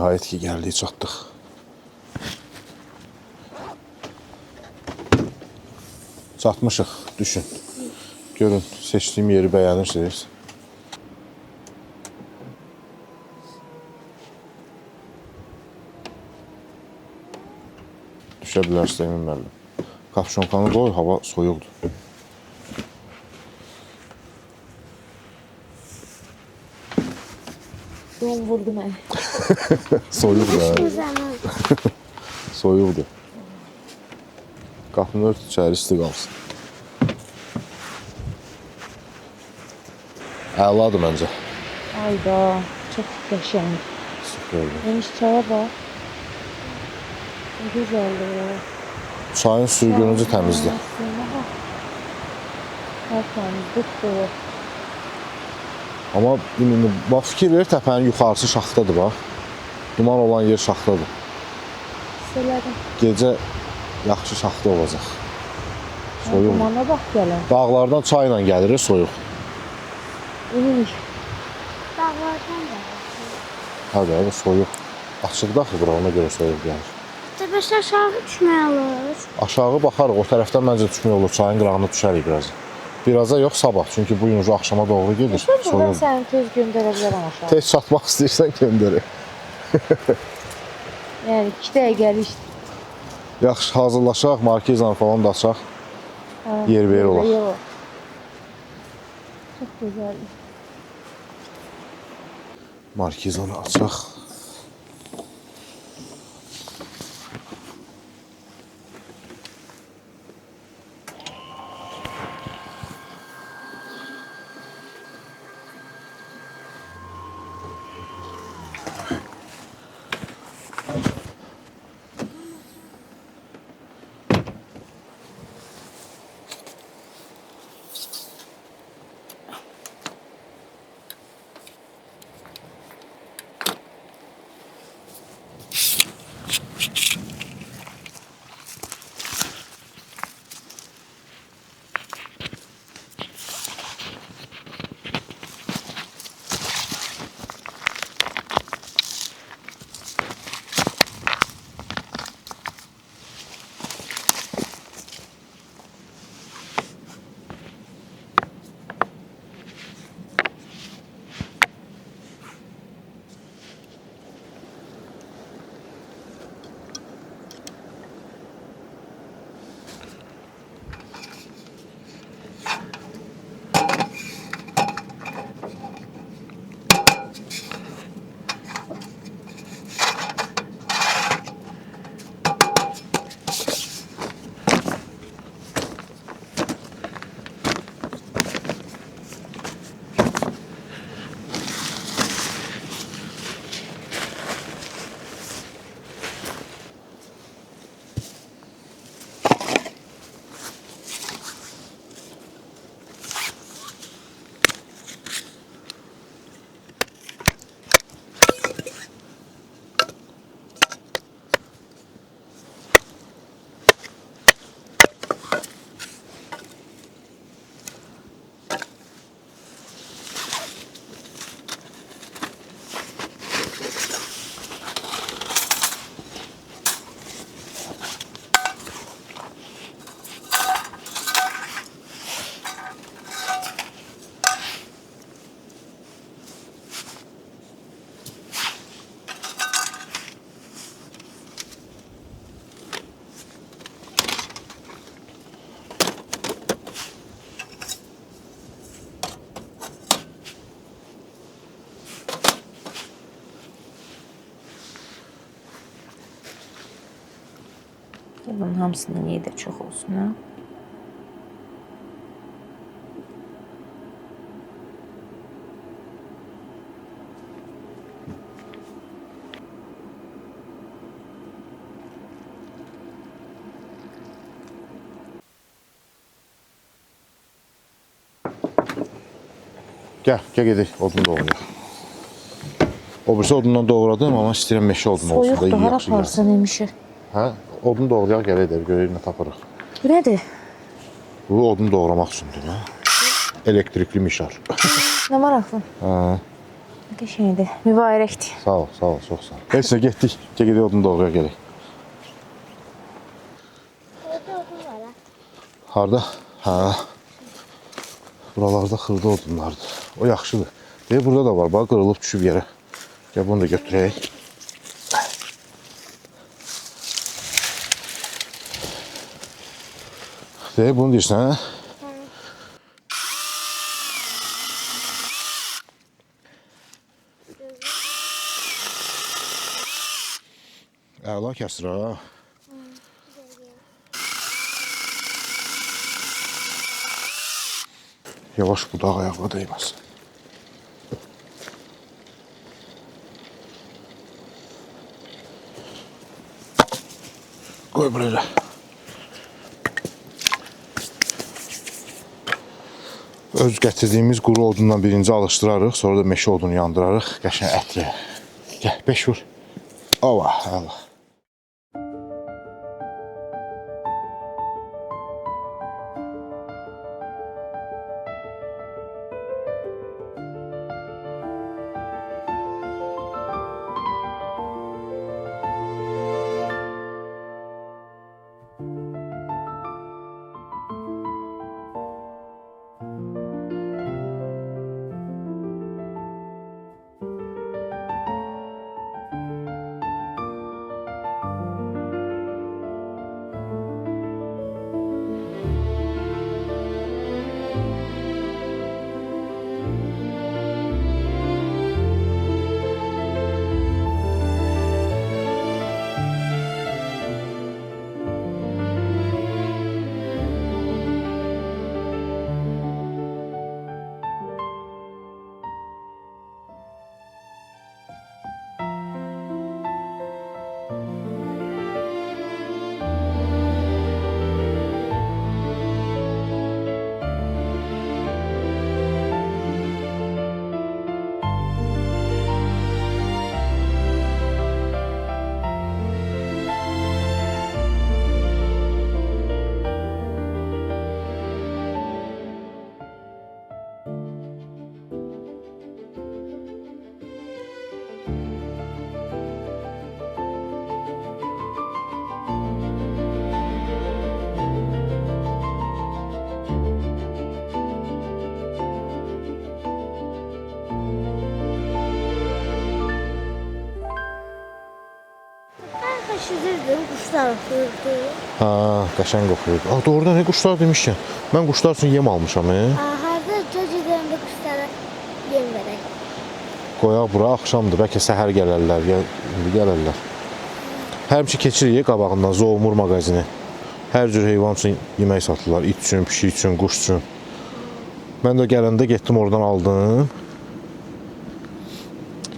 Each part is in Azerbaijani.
Nəhayət ki, gəldik, çatdıq. Çatmışıq, düşün. Görün, seçdiyim yeri bəyənirsiniz. Düşə bilərsiniz, Emin müəllim. Kapşonkanı qoy, hava soyuqdur. Don vurdu məni. Soyuqdur. Soyuqdur. Qapını ört, içəri isti qalsın. Əladır məncə. Ayda, çox qəşəng. Süperdir. Geniş çaya bax. Ne güzeldir ya. Çayın sürgünüzü təmizdir. Tertemiz, dolu. Amma bax, fikir ver, təpənin yuxarısı şaxtadır, bax. Duman olan yer şaxtadır. Söylədim. Gecə yaxşı şaxta olacaq. Soyuq. Dumana bax gələn. Dağlardan çayla gəlir, soyuq. İniş. Dağlardan da. Hadi, hadi, soyuq. Açıqda axı bura, ona görə soyuq gəlir. Təbəs aşağı düşmək olur. Aşağı baxarıq, o tərəfdən məncə düşmək olur, çayın qırağına düşərik biraz. Biraza yox, sabah, çünki bu gün axşama doğru gedir. Buradan səni tez göndərə bilərəm aşağı. Tez çatmaq istəyirsən, göndərik. Yəni 2 dəqiqəlik. Yaxşı, hazırlaşaq, markizla falan da açaq. Yer verir olaq. Çox gözəl. Markizanı açaq. Bunun hamısından iyi də çox olsun, ha? Gəl gedək, odun doğrayaq. O birisi odundan doğradım, amma istəyirəm meşə odun olsun da, Soyuqdur, hara yaxşı gəlsin. aparsan emişi. Hə, odun doğrayaq, gələk də, görək nə tapırıq. Bu nədir? Bu odun doğramaq üçündür, hə? Elektrikli mişar. Nə maraqlı? Hə. Qəşəngdir, mübarəkdir. Sağ ol, sağ ol, çox sağ ol. Neyse getdik. Gedək odun doğruya gələk. Orada odun var ha. Harda? Hə. Buralarda xırda odunlardır. O yaxşıdır. Deyir, burada da var. Bax, qırılıb düşüb yerə. Gəl bunu da götürək. Deyir, bunu deyirsən, hə? Əla kəsir, ha? Yavaş budaq ayaqla dəyməz. Qoy buraya. Öz gətirdiyimiz quru odundan birinci alışdırarıq, sonra da meşə odunu yandırarıq, qəşəng ətli. Gəl, 5 vur. Ova, əla. Şişirdim, quşlar oxuyurdu. Ha, qəşəng qoxuyur. Ah, doğrudan ne quşlar demişkən. Mən quşlar üçün yem almışam, Harda gedəndə quşlara yem verək. Qoyaq bura, axşamdır, bəlkə səhər gələrlər, indi gələrlər. Həmişə keçirik qabağından Zoomur mağazini. Hər cür heyvan üçün yemək satırlar. İt üçün, pişik üçün, quş üçün. Mən də gələndə getdim oradan aldım.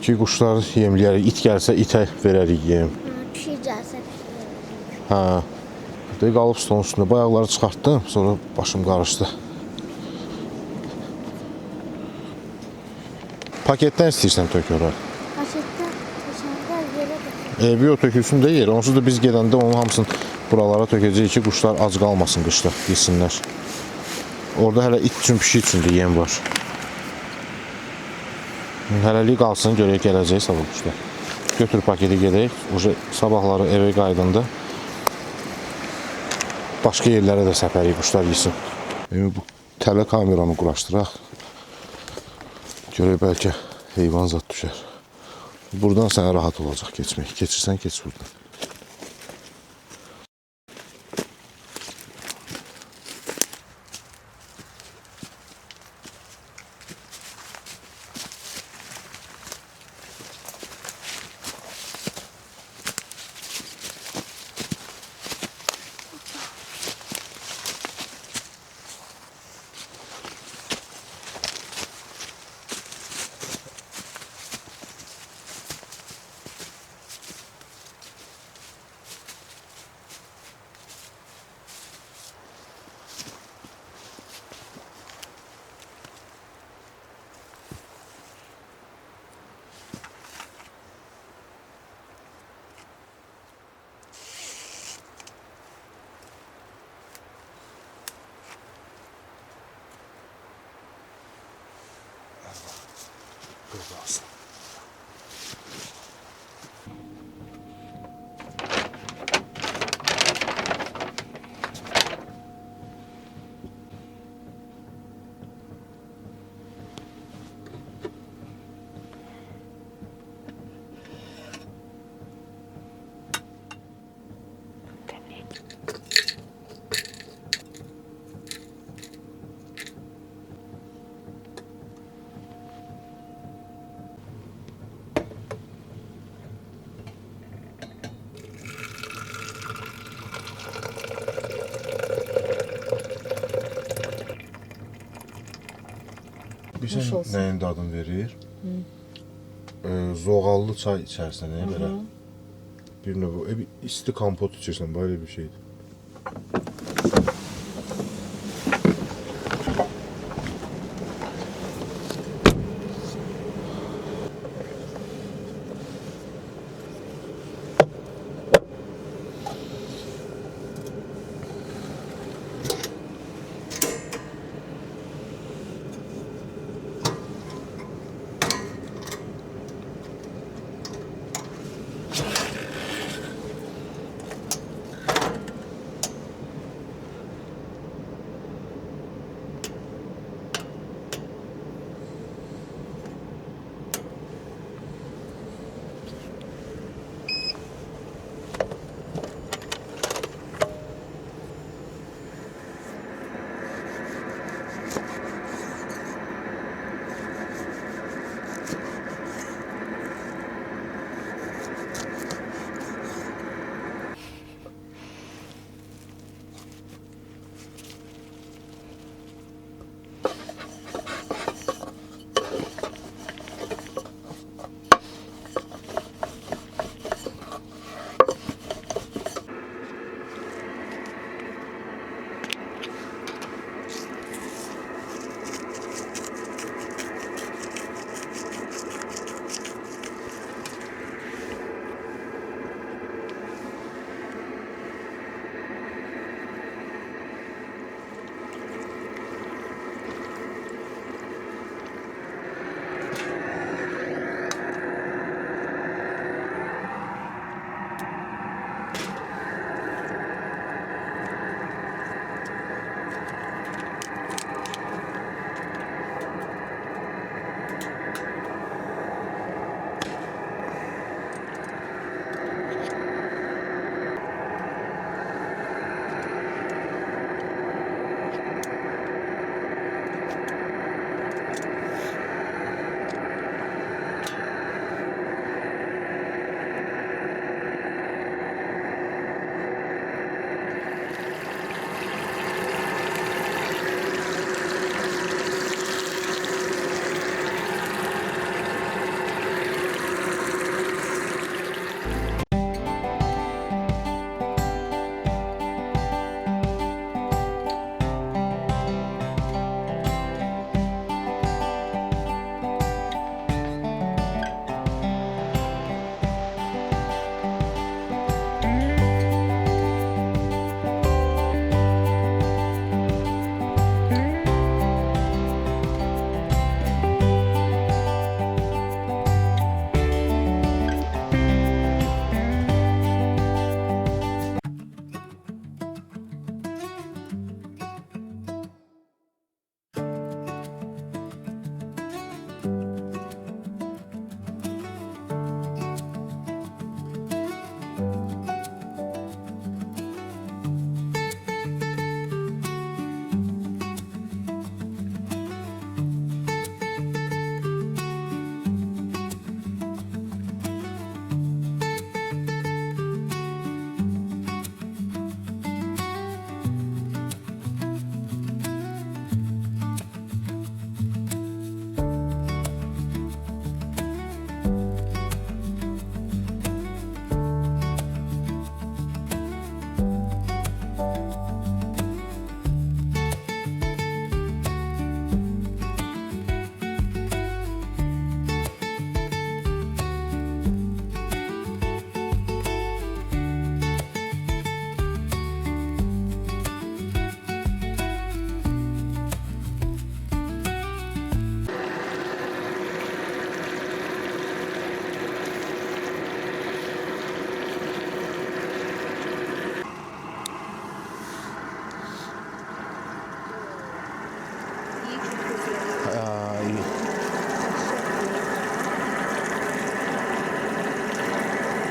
Ki quşlar yemləyərik. İt gəlsə itə verərik yem. Pişik gəlsə pişik verək. Hə. Də qalıb stolun üstündə. Bayaqları çıxartdım, sonra başım qarışdı. Paketdən istəyirsən tök ora. Paketdən keçəndə yerə də. Biyo tökülsün də yer. Onsuz da biz gedəndə onun hamısını buralara tökəcəyik ki, quşlar ac qalmasın qışda, yesinlər. Orada hələ it üçün, pişik üçün də yem var. Hələlik qalsın, görək gələcək sabah quşlar. Götür paketi gedək. Sabahları evə qaydanda başqa yerlərə də səpərik, quşlar yesin. Bu tələ kameranı quraşdıraq. Görək bəlkə heyvan zad düşər. Buradan sənə rahat olacaq keçmək. Keçirsən, keç buradan. Bilirsən olsun. nəyin dadını verir? Zoğallı çay içərsən, belə. Bir növ, isti kompot içirsən, böyle bir şeydir.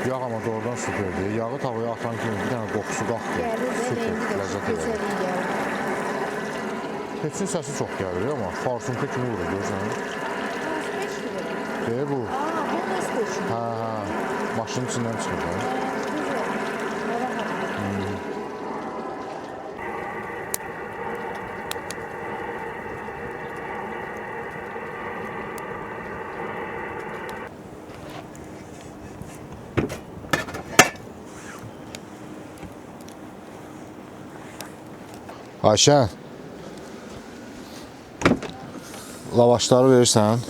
Yağ ama doğrudan süperdir. Yağı tavaya atan kimi bir dənə qoxusu qalxdı. Süper, ləzzət edir. Peçin səsi çox gəlir amma farsunta kimi vurur, görürsən? Bu. Hə, maşının içindən çıxır. Ayşən. Lavaşları verirsən.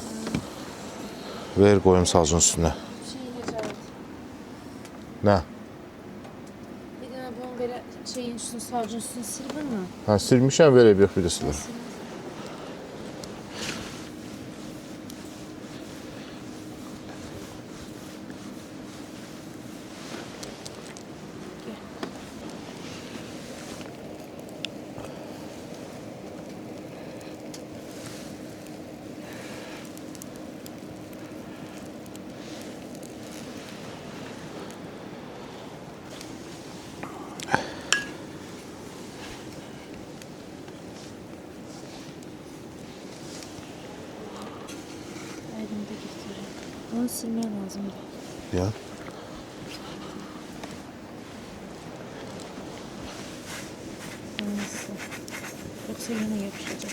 Ver qoyum sazın üstünə. Nə? Bir dənə bunu belə şeyin üstünü, sarcın üstünü silmir mi? Hə, silmişəm, ver yox bir də silir. Elimde getireyim. Onu silmeye lazımdı. Ya. Nasıl? Yoksa yine yapışacak.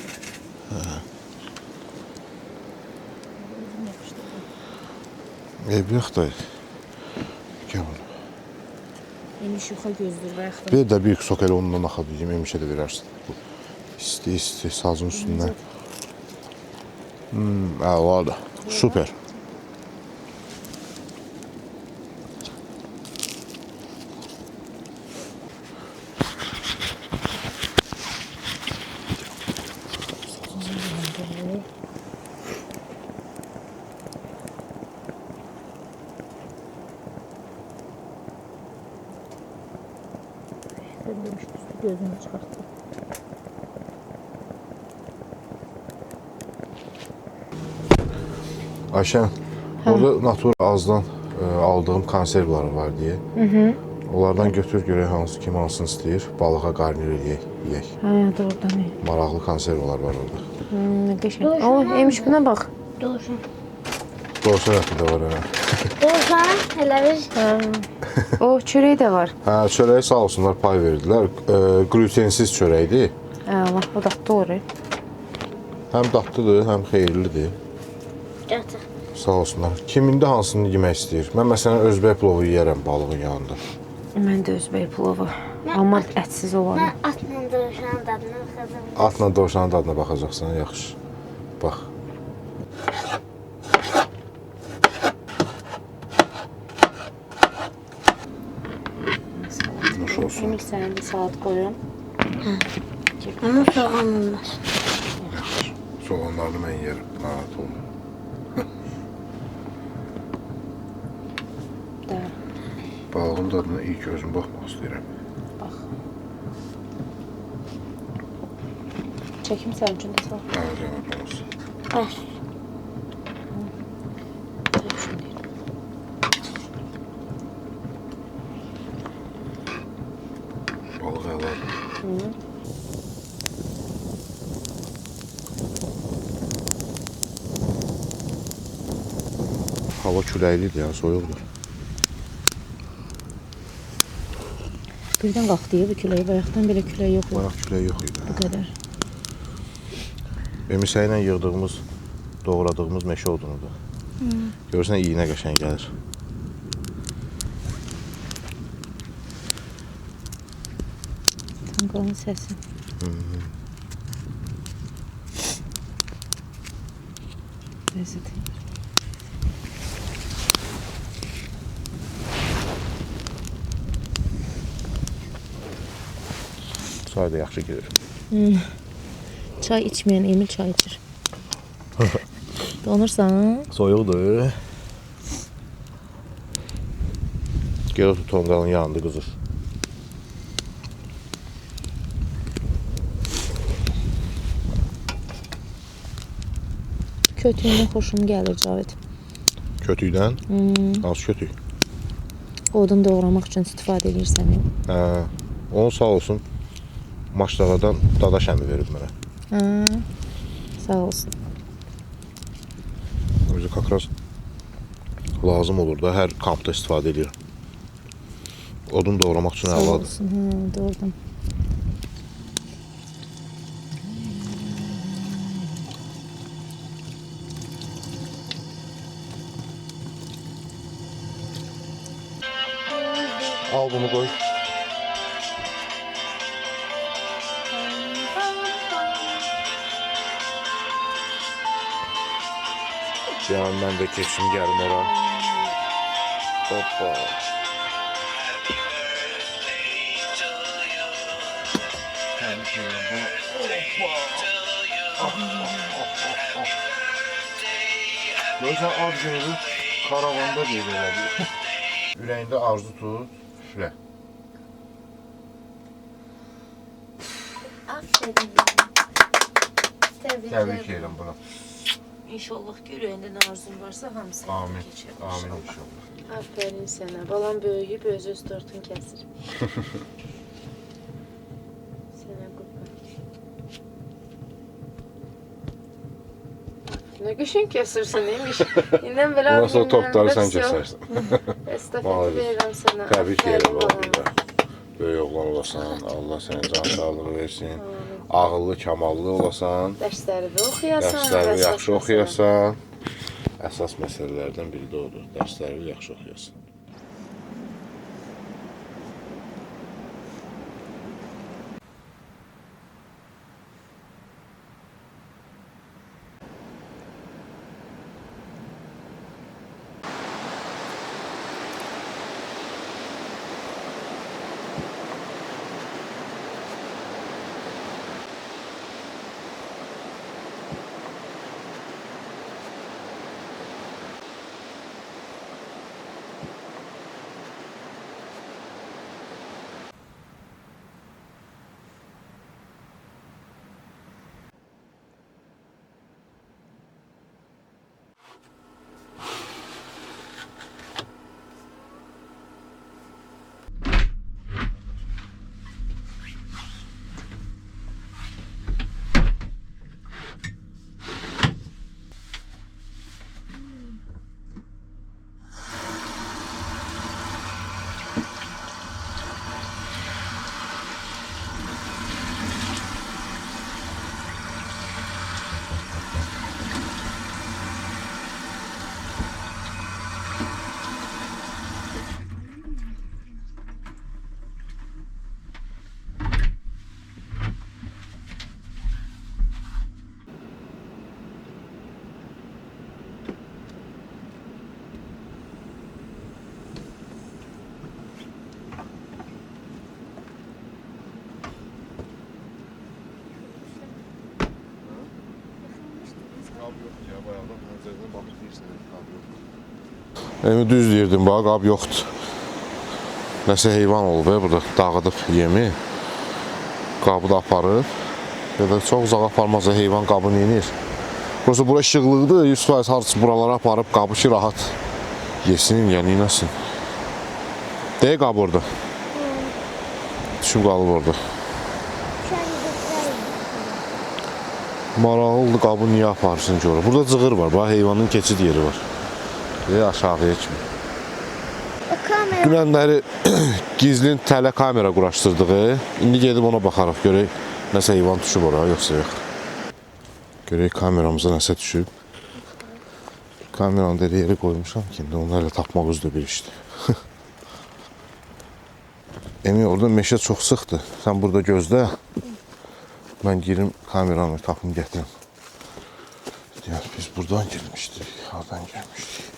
Özüm yapıştırdım. Yox da. Gəl bunu. Yemiş yuxa gözdür və yaxud Bir də bir sok elə ondan axa deyim, yemişə də verərsən. Bu isti sazın üstündən. Var. Süper. ben demiş üstü gözünü çıkarttı. Ayşən, orada natur azdan aldığım konservlar var deyə. Onlardan götür görək hansı kim hansını istəyir. Balığa qarnir eləyək, yeyək. Hə, doğrudan iyi. Maraqlı konservalar var orada. Qəşəng. O, Emiş buna bax. Doğuşan. Dorsa əti də var hə. Doğuşan elə bir. O, çörək də var. Hə, çörəyi sağ olsunlar pay verdilər. Glutensiz çörəkdir. Allah, o da doğru. Həm dadlıdır, həm xeyirlidir. Götür. Sağ olsunlar. Kimində hansını yemək istəyir? Mən məsələn özbək plovu yeyərəm balığın yanında. Mən də özbək plovu. Amma ətsiz olanı. Mən atla doğuşan dadına baxacağım. Atla dovşanın dadına baxacaqsan, yaxşı. Bax. Nuş olsun. Emil sənə bir saat qoyuram. Ama soğan olmaz. Soğanlarını mən yeyərəm. Narahat olma. Da, Balığın dadına ilk özüm baxmaq istəyirəm. bax. Çəkim sənin üçün də sağ. Hə, cənab olsun. Bəs. Balıq əladır. Hava küləklidir ya, soyuqdur. Birdən qalxdı ya bu külək. Bayaqdan belə külək yox idi. Bayaq külək yox idi. Bu qədər. Emisə ilə yığdığımız, doğradığımız meşə odunudur. Görürsən, iyinə qəşəng gəlir. Tanqanın səsi. Ləzzət. Çay da yaxşı gelir. Çay içməyən Emil çay içir. Donursan? Soyuqdur. Gel otur tonqalın yanında qızır. Kötüyündən xoşum gəlir Cavid. Kötüydən? Az kötüy. Odun doğramaq üçün istifadə edirsən. Hə, onu sağ olsun. Maçdağadan dadaş əmi verib mənə. Hə. Sağ olsun. Özü kakraz lazım olur da hər kampda istifadə edir. Odun doğramaq üçün Sağ əladır. olsun. Hə, doğrudan. Al bunu qoy. Yani mən də keçim gəlim ora. Hoppa. Görürsən az günü karavanda gedirlər. Ürəyində arzu tut, üflə. Aferin. Təbrik edirəm buna. İnşallah ki, ürəyində nə arzun varsa hamısını Amin. keçir. Amin inşallah. Aferin sənə. Balan böyüyüb öz tortun kəsir. Sənə qurban. Nə qəşəng kəsirsən imiş. İndən belə Ondan sonra topları sən kəsərsən. Estafeti verirəm sənə. Təbrik edirəm Aferin oğlum. balana. Böyük oğlan olasan, Allah sənə can sağlığı versin. Ağıllı, kamallı olasan. Dərsləri də oxuyasan. Dərsləri əsas yaxşı məsələ. oxuyasan. Əsas məsələlərdən biri də odur. Dərsləri yaxşı oxuyasan. Emi düz deyirdim, bax, qab yoxdur. Nəsə heyvan olub, burada dağıdıb yemi. Qabı da aparıb. Ya da çox uzağa aparmazsa heyvan qabını yenir. Burası bura işıqlıqdır, 100% harcı buralara aparıb qabı ki, rahat yesin, yəni inəsin. Deyə qab orada. Düşüb qalıb orada. Maraqlıdır, qabı niyə aparsın ki orada? Burada cığır var, bax, heyvanın keçid yeri var. Aşağıya kimi. Dünənləri gizlin tələ kamera quraşdırdığı. İndi gedib ona baxarıq, görək nəsə heyvan düşüb oraya, yoxsa yox. Görək kameramıza nəsə düşüb. Kameranı da elə yeri qoymuşam ki, indi onu elə tapmaq üzrə bir işdir. Emi, orada meşə çox sıxdır. Sən burada gözlə. Mən girim kameranı tapım gətirim. Yəni, biz buradan girmişdik, hardan girmişdik.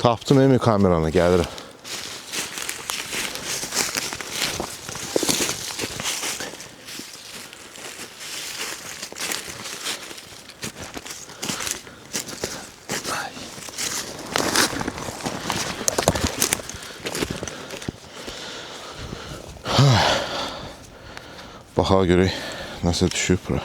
Tapdım Emi kameranı, gəlir. Baxa görək nəsə düşüb bura.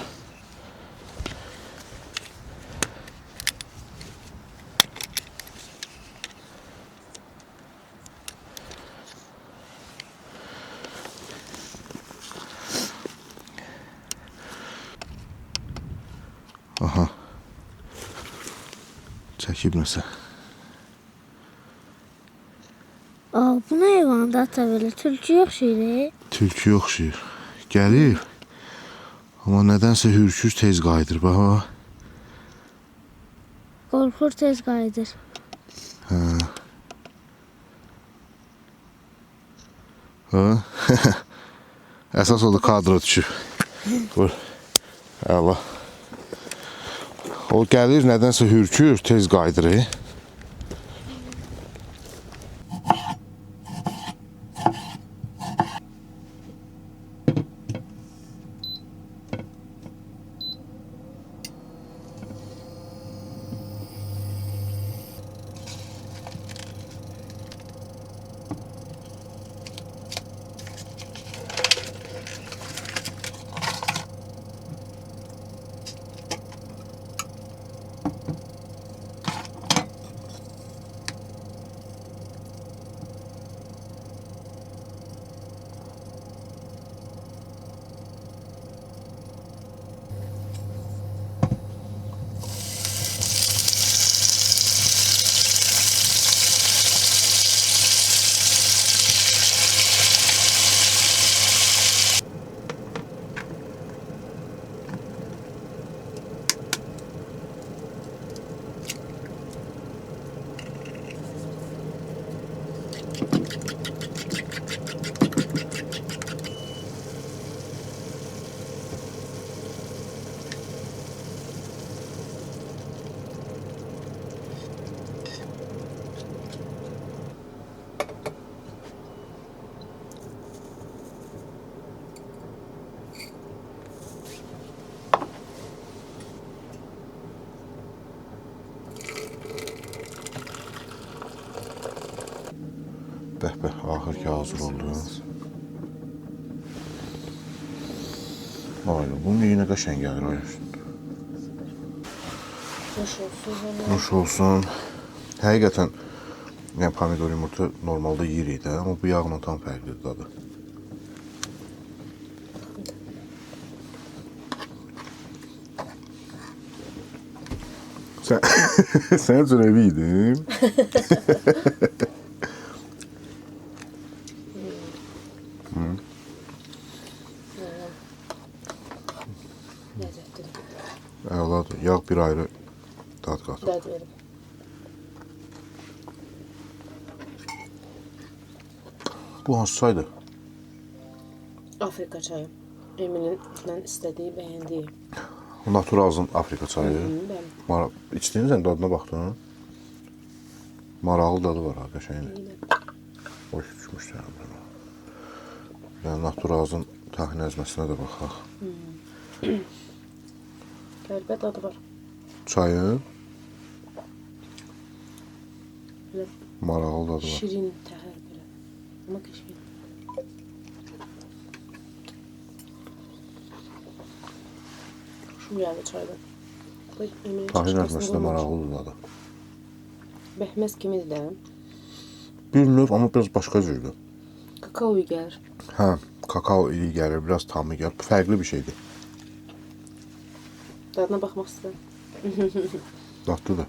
çəkib nəsə. Aa, bu ne heyvandı ata böyle? Tülkü yok şeydi. Tülkü oxşayır. Gəlir. Amma nədənsə hürkür tez qayıdır. Bax. Korkur tez kaydır. Ha? Əsas odur kadra düşüb. Buyur. Allah. O gəlir, nədənsə hürkür, tez qayıdır. Bəh, axır ki hazır oldu. Aynen, bunun yine qəşəng gəlir ayır. Hoş olsun. Nuş olsun. Həqiqətən, yəni pomidor yumurta normalda yeyirik də, amma bu yağla tam fərqlidir dadı. Sən üçün evi yedim. Lezzetli. Əladır, yağ bir ayrı dad qatır. Dad verim. Bu hansı çaydır? Afrika çayı. Eminin istediği, beğendiği. Naturalzın Afrika çayı. Ben İçdiyinizdən dadına baxdın. Maraqlı dadı var ha, qəşəngdir. Oy, düşmüş yəni. Yəni Naturalzın tahin əzməsinə də baxaq. qəribə dadı var. Çayın Böyle maraqlı dadı var. şirin təhər böyle. Ama keşke. Şu geldi çaydan. Bu Eminin Tahin çaşkasını əzməsi də bulmamış. maraqlıdır dadı. Behmez kimidir de. Bir növ, amma biraz başqa cürdür. Kakao gelir. Hə, kakao iyi gəlir, biraz tamı gəlir. Bu fərqli bir şeydir. Dadına bakmak istedim. Dadlıdır.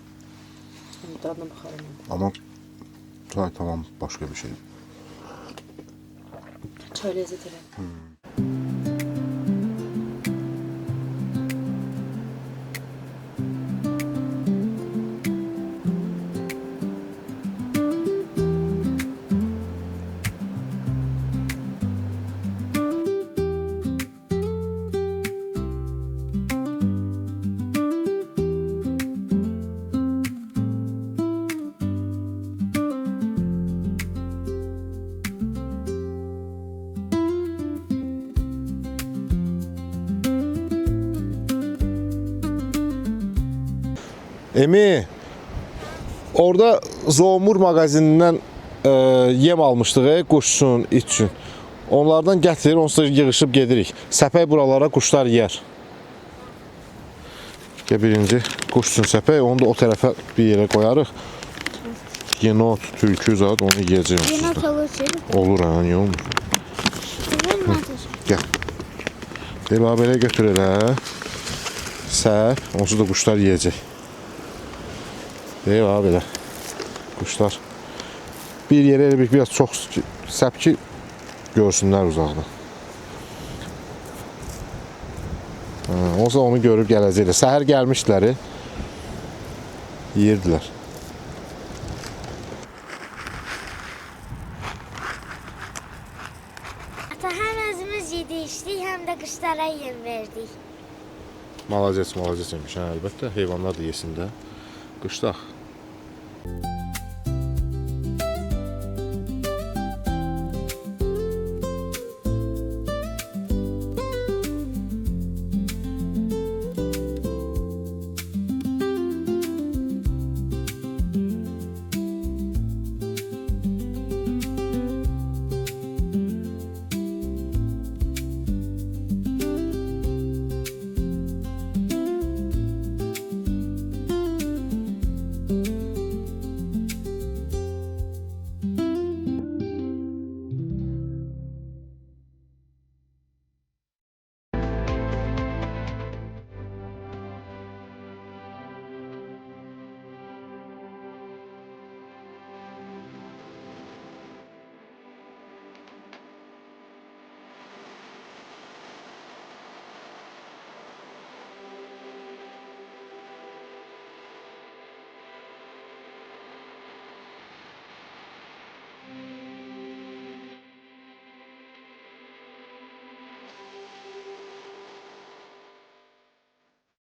Dadına bakalım. Amma çay tamam başqa bir şeydir. Çay lezzet eder. Emi, orada Zoomur mağazinindən yem almışdıq, quş üçün, it üçün. Onlardan gətirir, onsuz da yığışıb gedirik. Səpək buralara quşlar yeyər. Birinci quş üçün səpək, onu da o tərəfə bir yerə qoyarıq. Yenot, tülkü zat, onu yiyəcək. Yine çalışır. Olur ha, niyə olmur? Güzel mi ateş? Gəl. Deyil, belə götür elə. Səp, onsuz da quşlar yiyəcək. Deyil abi belə. Quşlar. Bir yerə elə bir biraz çox səp ki görsünlər uzaqda. Olsa onu görüb gələcəklər. Səhər gəlmişdilər. Yeyirdilər. Ata həm özümüz yedik, içdik, həm də quşlara yem verdik. Malacec imiş, hə, əlbəttə. Heyvanlar da yesin də. Qışlaq.